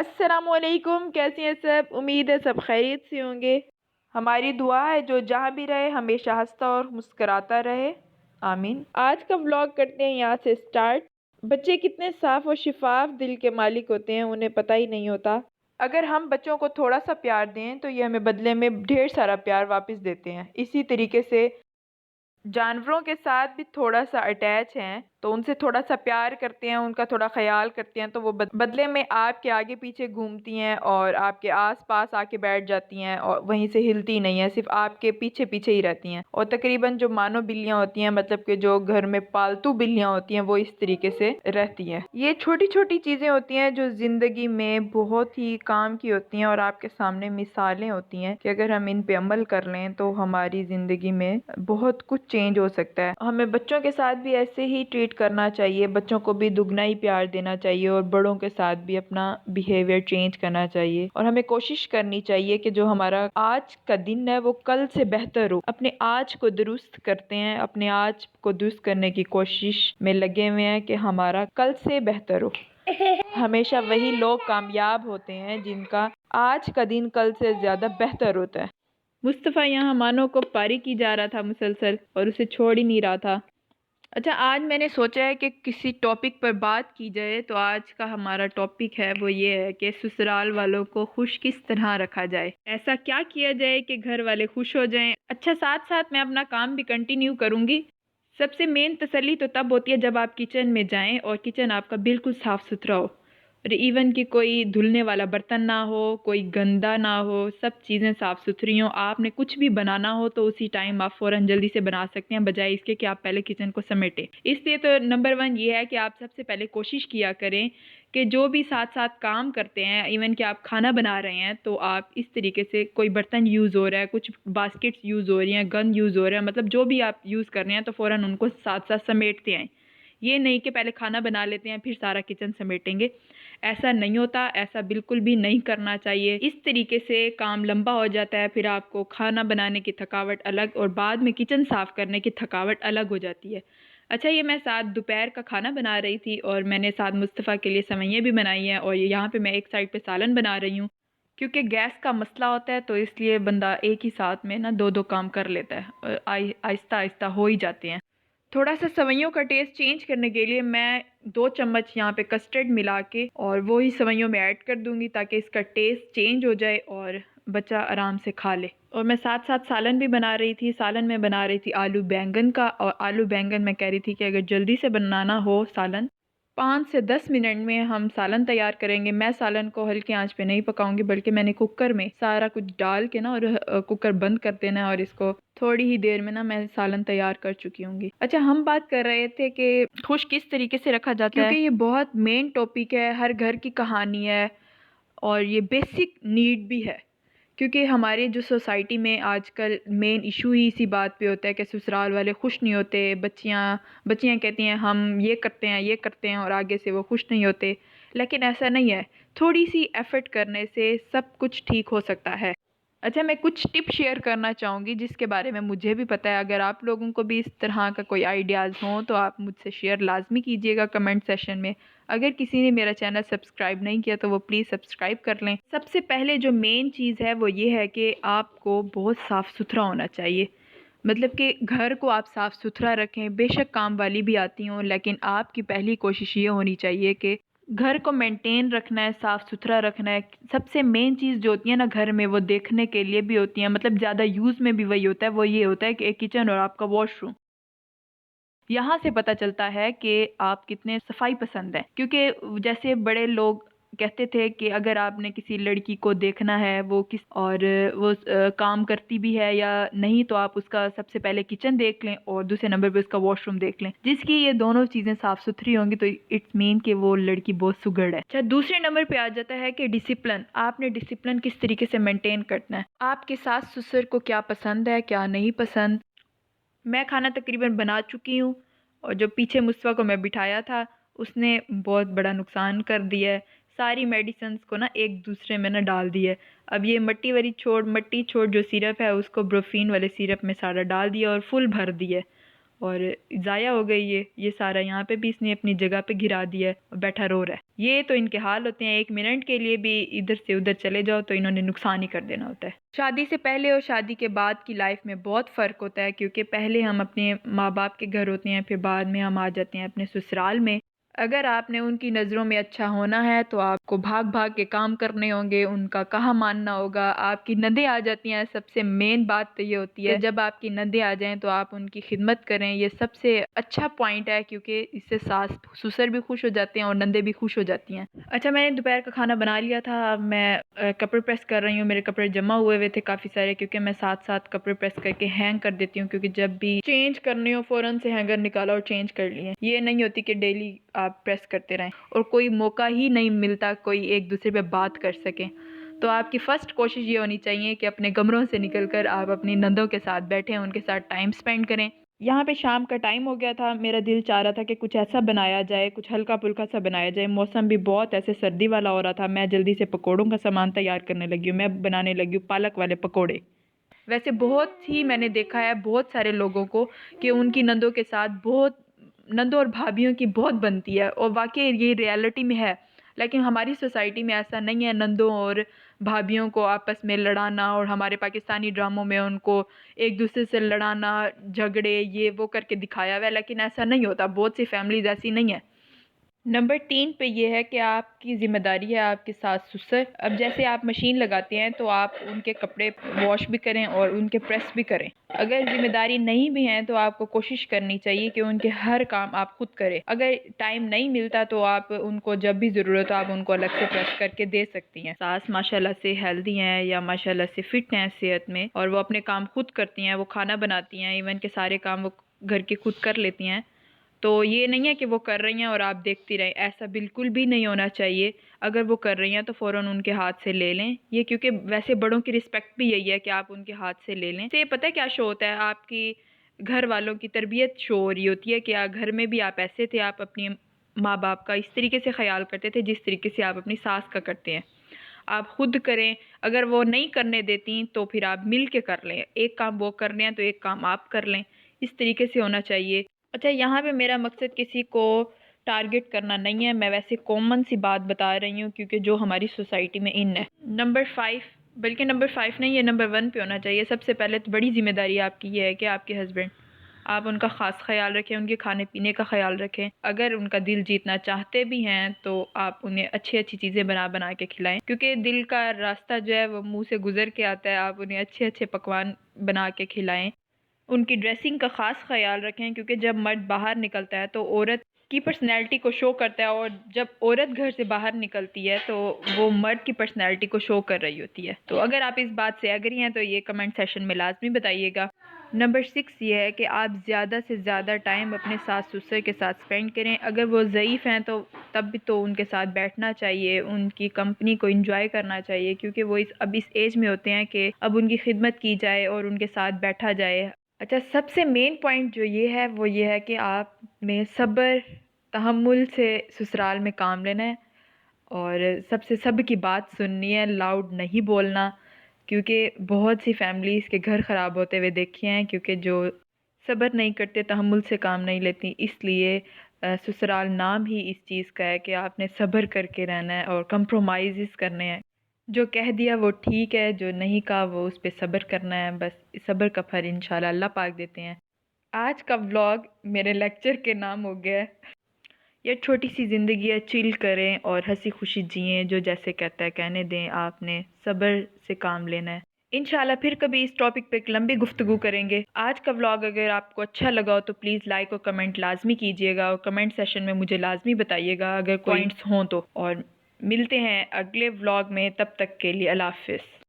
السلام علیکم، کیسے ہیں سب؟ امید ہے سب خیریت سے ہوں گے۔ ہماری دعا ہے جو جہاں بھی رہے ہمیشہ ہنستا اور مسکراتا رہے، آمین۔ آج کا ولاگ کرتے ہیں یہاں سے سٹارٹ۔ بچے کتنے صاف و شفاف دل کے مالک ہوتے ہیں، انہیں پتہ ہی نہیں ہوتا۔ اگر ہم بچوں کو تھوڑا سا پیار دیں تو یہ ہمیں بدلے میں ڈھیر سارا پیار واپس دیتے ہیں۔ اسی طریقے سے جانوروں کے ساتھ بھی تھوڑا سا اٹیچ ہیں تو ان سے تھوڑا سا پیار کرتے ہیں، ان کا تھوڑا خیال کرتے ہیں تو وہ بدلے میں آپ کے آگے پیچھے گھومتی ہیں اور آپ کے آس پاس آ کے بیٹھ جاتی ہیں اور وہیں سے ہلتی نہیں ہیں، صرف آپ کے پیچھے پیچھے ہی رہتی ہیں۔ اور تقریباً جو مانو بلیاں ہوتی ہیں، مطلب کہ جو گھر میں پالتو بلیاں ہوتی ہیں، وہ اس طریقے سے رہتی ہیں۔ یہ چھوٹی چھوٹی چیزیں ہوتی ہیں جو زندگی میں بہت ہی کام کی ہوتی ہیں اور آپ کے سامنے مثالیں ہوتی ہیں کہ اگر ہم ان پہ عمل کر لیں تو ہماری زندگی میں بہت کچھ چینج ہو سکتا ہے۔ ہمیں بچوں کے ساتھ بھی ایسے ہی ٹریٹ کرنا چاہیے، بچوں کو بھی دگنا ہی پیار دینا چاہیے اور بڑوں کے ساتھ بھی اپنا بیہیویئر چینج کرنا چاہیے، اور ہمیں کوشش کرنی چاہیے کہ جو ہمارا آج کا دن ہے وہ کل سے بہتر ہو۔ اپنے آج کو درست کرتے ہیں، اپنے آج کو درست کرنے کی کوشش میں لگے ہوئے ہیں کہ ہمارا کل سے بہتر ہو۔ ہمیشہ وہی لوگ کامیاب ہوتے ہیں جن کا آج کا دن کل سے زیادہ بہتر ہوتا ہے۔ مصطفیٰ یہاں مانو کو پاری کی جا رہا تھا مسلسل اور اسے چھوڑ ہی نہیں رہا تھا۔ اچھا، آج میں نے سوچا ہے کہ کسی ٹاپک پر بات کی جائے، تو آج کا ہمارا ٹاپک ہے وہ یہ ہے کہ سسرال والوں کو خوش کس طرح رکھا جائے، ایسا کیا کیا جائے کہ گھر والے خوش ہو جائیں۔ اچھا، ساتھ ساتھ میں اپنا کام بھی کنٹینیو کروں گی۔ سب سے مین تسلی تو تب ہوتی ہے جب آپ کچن میں جائیں اور کچن آپ کا بالکل صاف ستھرا ہو، اور ایون کہ کوئی دھلنے والا برتن نہ ہو، کوئی گندا نہ ہو، سب چیزیں صاف ستھری ہوں۔ آپ نے کچھ بھی بنانا ہو تو اسی ٹائم آپ فوراً جلدی سے بنا سکتے ہیں، بجائے اس کے کہ آپ پہلے کچن کو سمیٹیں۔ اس لیے تو نمبر 1 یہ ہے کہ آپ سب سے پہلے کوشش کیا کریں کہ جو بھی ساتھ ساتھ کام کرتے ہیں، ایون کہ آپ کھانا بنا رہے ہیں تو آپ اس طریقے سے کوئی برتن یوز ہو رہا ہے، کچھ باسکٹس یوز ہو رہی ہیں، گن یوز ہو رہا ہے، مطلب جو بھی آپ یوز کر رہے ہیں تو فوراً ان کو ساتھ ساتھ سمیٹتے آئیں۔ یہ نہیں کہ پہلے کھانا بنا لیتے ہیں پھر سارا کچن سمیٹیں گے، ایسا نہیں ہوتا، ایسا بالکل بھی نہیں کرنا چاہیے۔ اس طریقے سے کام لمبا ہو جاتا ہے، پھر آپ کو کھانا بنانے کی تھکاوٹ الگ اور بعد میں کچن صاف کرنے کی تھکاوٹ الگ ہو جاتی ہے۔ اچھا، یہ میں ساتھ دوپہر کا کھانا بنا رہی تھی اور میں نے ساتھ مصطفیٰ کے لیے سوئیاں بھی بنائی ہیں، اور یہاں پہ میں ایک سائڈ پہ سالن بنا رہی ہوں، کیونکہ گیس کا مسئلہ ہوتا ہے تو اس لیے بندہ ایک ہی ساتھ میں دو کام کر لیتا ہے، اور آہستہ آہستہ ہو ہی جاتے ہیں۔ تھوڑا سا سوئیوں کا ٹیسٹ چینج کرنے کے لیے میں 2 چمچ یہاں پہ کسٹرڈ ملا کے اور وہی سوئیوں میں ایڈ کر دوں گی تاکہ اس کا ٹیسٹ چینج ہو جائے اور بچہ آرام سے کھا لے۔ اور میں ساتھ ساتھ سالن بھی بنا رہی تھی۔ سالن میں بنا رہی تھی آلو بینگن کا، اور آلو بینگن میں کہہ رہی تھی کہ اگر جلدی سے بنانا ہو سالن 5 سے 10 منٹ میں ہم سالن تیار کریں گے۔ میں سالن کو ہلکی آنچ پہ نہیں پکاؤں گی، بلکہ میں نے کوکر میں سارا کچھ ڈال کے اور کوکر بند کر دینا، اور اس کو تھوڑی ہی دیر میں میں سالن تیار کر چکی ہوں گی۔ اچھا، ہم بات کر رہے تھے کہ خوش کس طریقے سے رکھا جاتا ہے، کیونکہ یہ بہت مین ٹاپک ہے، ہر گھر کی کہانی ہے اور یہ بیسک نیڈ بھی ہے، کیونکہ ہمارے جو سوسائٹی میں آج کل مین ایشو ہی اسی بات پہ ہوتا ہے کہ سسرال والے خوش نہیں ہوتے، بچیاں کہتی ہیں ہم یہ کرتے ہیں اور آگے سے وہ خوش نہیں ہوتے، لیکن ایسا نہیں ہے، تھوڑی سی ایفرٹ کرنے سے سب کچھ ٹھیک ہو سکتا ہے۔ اچھا، میں کچھ ٹپ شیئر کرنا چاہوں گی جس کے بارے میں مجھے بھی پتہ ہے، اگر آپ لوگوں کو بھی اس طرح کا کوئی آئیڈیاز ہوں تو آپ مجھ سے شیئر لازمی کیجیے گا کمنٹ سیشن میں۔ اگر کسی نے میرا چینل سبسکرائب نہیں کیا تو وہ پلیز سبسکرائب کر لیں۔ سب سے پہلے جو مین چیز ہے وہ یہ ہے کہ آپ کو بہت صاف ستھرا ہونا چاہیے، مطلب کہ گھر کو آپ صاف ستھرا رکھیں، بے شک کام والی بھی آتی ہوں، لیکن آپ کی پہلی کوشش یہ ہونی چاہیے کہ گھر کو مینٹین رکھنا ہے، صاف ستھرا رکھنا ہے۔ سب سے مین چیز جو ہوتی ہے گھر میں، وہ دیکھنے کے لیے بھی ہوتی ہیں، مطلب زیادہ یوز میں بھی وہی ہوتا ہے، وہ یہ ہوتا ہے کہ ایک کچن اور آپ کا واش روم۔ یہاں سے پتہ چلتا ہے کہ آپ کتنے صفائی پسند ہیں، کیونکہ جیسے بڑے لوگ کہتے تھے کہ اگر آپ نے کسی لڑکی کو دیکھنا ہے وہ کام کرتی بھی ہے یا نہیں، تو آپ اس کا سب سے پہلے کچن دیکھ لیں اور دوسرے نمبر پہ اس کا واش روم دیکھ لیں، جس کی یہ دونوں چیزیں صاف ستھری ہوں گی تو اٹس مین کہ وہ لڑکی بہت سگڑ ہے۔ اچھا، دوسرے نمبر پہ آ جاتا ہے کہ ڈسپلن۔ آپ نے ڈسپلن کس طریقے سے مینٹین کرنا ہے، آپ کے ساس سسر کو کیا پسند ہے کیا نہیں پسند۔ میں کھانا تقریباً بنا چکی ہوں، اور جو پیچھے مصطفیٰ کو میں بٹھایا تھا اس نے بہت بڑا نقصان کر دیا ہے، ساری میڈیسنز کو ایک دوسرے میں ڈال دی ہے۔ اب یہ مٹی چھوڑ جو سیرپ ہے اس کو بروفین والے سیرپ میں سارا ڈال دیا اور فل بھر دیا ہے، اور ضائع ہو گئی یہ سارا، یہاں پہ بھی اس نے اپنی جگہ پہ گرا دیا ہے اور بیٹھا رو رہا ہے۔ یہ تو ان کے حال ہوتے ہیں، 1 منٹ کے لیے بھی ادھر سے ادھر چلے جاؤ تو انہوں نے نقصان ہی کر دینا ہوتا ہے۔ شادی سے پہلے اور شادی کے بعد کی لائف میں بہت فرق ہوتا ہے، کیونکہ پہلے ہم اپنے ماں باپ کے گھر ہوتے ہیں، پھر بعد میں ہم آ جاتے ہیں اپنے سسرال میں۔ اگر آپ نے ان کی نظروں میں اچھا ہونا ہے تو آپ کو بھاگ بھاگ کے کام کرنے ہوں گے، ان کا کہا ماننا ہوگا۔ آپ کی نندیں آ جاتی ہیں، سب سے مین بات تو یہ ہوتی ہے کہ جب آپ کی نندیں آ جائیں تو آپ ان کی خدمت کریں، یہ سب سے اچھا پوائنٹ ہے، کیونکہ اس سے ساس سسر بھی خوش ہو جاتے ہیں اور نندیں بھی خوش ہو جاتی ہیں۔ اچھا، میں نے دوپہر کا کھانا بنا لیا تھا، اب میں کپڑے پریس کر رہی ہوں۔ میرے کپڑے جمع ہوئے تھے کافی سارے، کیونکہ میں ساتھ ساتھ کپڑے پریس کر کے ہینگ کر دیتی ہوں، کیونکہ جب بھی چینج کرنے ہو فوراً سے ہینگر نکالا اور چینج کر لیے۔ یہ نہیں ہوتی کہ ڈیلی آپ پریس کرتے رہیں، اور کوئی موقع ہی نہیں ملتا کوئی ایک دوسرے پہ بات کر سکیں۔ تو آپ کی فرسٹ کوشش یہ ہونی چاہیے کہ اپنے کمروں سے نکل کر آپ اپنی نندوں کے ساتھ بیٹھیں، ان کے ساتھ ٹائم سپینڈ کریں۔ یہاں پہ شام کا ٹائم ہو گیا تھا، میرا دل چاہ رہا تھا کہ کچھ ایسا بنایا جائے، کچھ ہلکا پھلکا سا بنایا جائے۔ موسم بھی بہت ایسے سردی والا ہو رہا تھا، میں جلدی سے پکوڑوں کا سامان تیار کرنے لگی ہوں۔ میں بنانے لگی ہوں پالک والے پکوڑے۔ ویسے بہت ہی میں نے دیکھا ہے بہت سارے لوگوں کو کہ ان کی نندوں کے ساتھ نندوں اور بھابھیوں کی بہت بنتی ہے، اور واقعی یہ ریالٹی میں ہے، لیکن ہماری سوسائٹی میں ایسا نہیں ہے۔ نندوں اور بھابھیوں کو آپس میں لڑانا، اور ہمارے پاکستانی ڈراموں میں ان کو ایک دوسرے سے لڑانا، جھگڑے یہ وہ کر کے دکھایا ہوا ہے، لیکن ایسا نہیں ہوتا، بہت سی فیملیز ایسی نہیں ہیں۔ نمبر 3 پہ یہ ہے کہ آپ کی ذمہ داری ہے آپ کے ساس سسر۔ اب جیسے آپ مشین لگاتے ہیں تو آپ ان کے کپڑے واش بھی کریں اور ان کے پریس بھی کریں۔ اگر ذمہ داری نہیں بھی ہیں تو آپ کو کوشش کرنی چاہیے کہ ان کے ہر کام آپ خود کریں۔ اگر ٹائم نہیں ملتا تو آپ ان کو جب بھی ضرورت ہو آپ ان کو الگ سے پریس کر کے دے سکتی ہیں۔ ساس ماشاءاللہ سے ہیلدی ہیں یا ماشاءاللہ سے فٹ ہیں صحت میں، اور وہ اپنے کام خود کرتی ہیں، وہ کھانا بناتی ہیں، ایون کہ سارے کام وہ گھر کے خود کر لیتی ہیں۔ تو یہ نہیں ہے کہ وہ کر رہی ہیں اور آپ دیکھتی رہیں، ایسا بالکل بھی نہیں ہونا چاہیے۔ اگر وہ کر رہی ہیں تو فوراً ان کے ہاتھ سے لے لیں، یہ کیونکہ ویسے بڑوں کی رسپیکٹ بھی یہی ہے کہ آپ ان کے ہاتھ سے لے لیں۔ تو یہ پتہ ہے کیا شو ہوتا ہے، آپ کی گھر والوں کی تربیت شو ہو رہی ہوتی ہے کہ گھر میں بھی آپ ایسے تھے، آپ اپنی ماں باپ کا اس طریقے سے خیال کرتے تھے جس طریقے سے آپ اپنی ساس کا کرتے ہیں۔ آپ خود کریں، اگر وہ نہیں کرنے دیتی تو پھر آپ مل کے کر لیں، ایک کام وہ کر لیں تو ایک کام آپ کر لیں، اس طریقے سے ہونا چاہیے۔ اچھا، یہاں پہ میرا مقصد کسی کو ٹارگٹ کرنا نہیں ہے، میں ویسے کامن سی بات بتا رہی ہوں کیونکہ جو ہماری سوسائٹی میں ان ہے۔ نمبر 5، بلکہ نمبر 5 نہیں، یہ نمبر 1 پہ ہونا چاہیے۔ سب سے پہلے تو بڑی ذمہ داری آپ کی یہ ہے کہ آپ کے ہسبینڈ، آپ ان کا خاص خیال رکھیں، ان کے کھانے پینے کا خیال رکھیں۔ اگر ان کا دل جیتنا چاہتے بھی ہیں تو آپ انہیں اچھی اچھی چیزیں بنا کے کھلائیں، کیونکہ دل کا راستہ جو ہے وہ منہ سے گزر کے آتا ہے۔ آپ انہیں اچھے اچھے پکوان بنا کے کھلائیں۔ ان کی ڈریسنگ کا خاص خیال رکھیں، کیونکہ جب مرد باہر نکلتا ہے تو عورت کی پرسنالٹی کو شو کرتا ہے، اور جب عورت گھر سے باہر نکلتی ہے تو وہ مرد کی پرسنالٹی کو شو کر رہی ہوتی ہے۔ تو اگر آپ اس بات سے ایگری ہیں تو یہ کمنٹ سیشن میں لازمی بتائیے گا۔ نمبر 6 یہ ہے کہ آپ زیادہ سے زیادہ ٹائم اپنے ساس سسر کے ساتھ سپینڈ کریں۔ اگر وہ ضعیف ہیں تو تب بھی تو ان کے ساتھ بیٹھنا چاہیے، ان کی کمپنی کو انجوائے کرنا چاہیے، کیونکہ وہ اب اس ایج میں ہوتے ہیں کہ اب ان کی خدمت کی جائے اور ان کے ساتھ بیٹھا جائے۔ اچھا، سب سے مین پوائنٹ جو یہ ہے وہ یہ ہے کہ آپ نے صبر تحمل سے سسرال میں کام لینا ہے، اور سب سے صبر کی بات سننی ہے، لاؤڈ نہیں بولنا، کیونکہ بہت سی فیملیز کے گھر خراب ہوتے ہوئے دیکھے ہیں، کیونکہ جو صبر نہیں کرتے، تحمل سے کام نہیں لیتی۔ اس لیے سسرال نام ہی اس چیز کا ہے کہ آپ نے صبر کر کے رہنا ہے اور کمپرومائزز کرنے ہیں۔ جو کہہ دیا وہ ٹھیک ہے، جو نہیں کہا وہ اس پہ صبر کرنا ہے، بس صبر کا پھل انشاءاللہ اللہ پاک دیتے ہیں۔ آج کا ولاگ میرے لیکچر کے نام ہو گیا ہے، یہ چھوٹی سی زندگی ہے، چل کریں اور ہنسی خوشی جئیں، جو جیسے کہتا ہے کہنے دیں، آپ نے صبر سے کام لینا ہے۔ انشاءاللہ پھر کبھی اس ٹاپک پہ ایک لمبی گفتگو کریں گے۔ آج کا ولاگ اگر آپ کو اچھا لگا ہو تو پلیز لائک اور کمنٹ لازمی کیجیے گا، اور کمنٹ سیشن میں مجھے لازمی بتائیے گا اگر کوئی پوائنٹس ہوں تو، اور ملتے ہیں اگلے ولاگ میں، تب تک کے لیے اللہ حافظ۔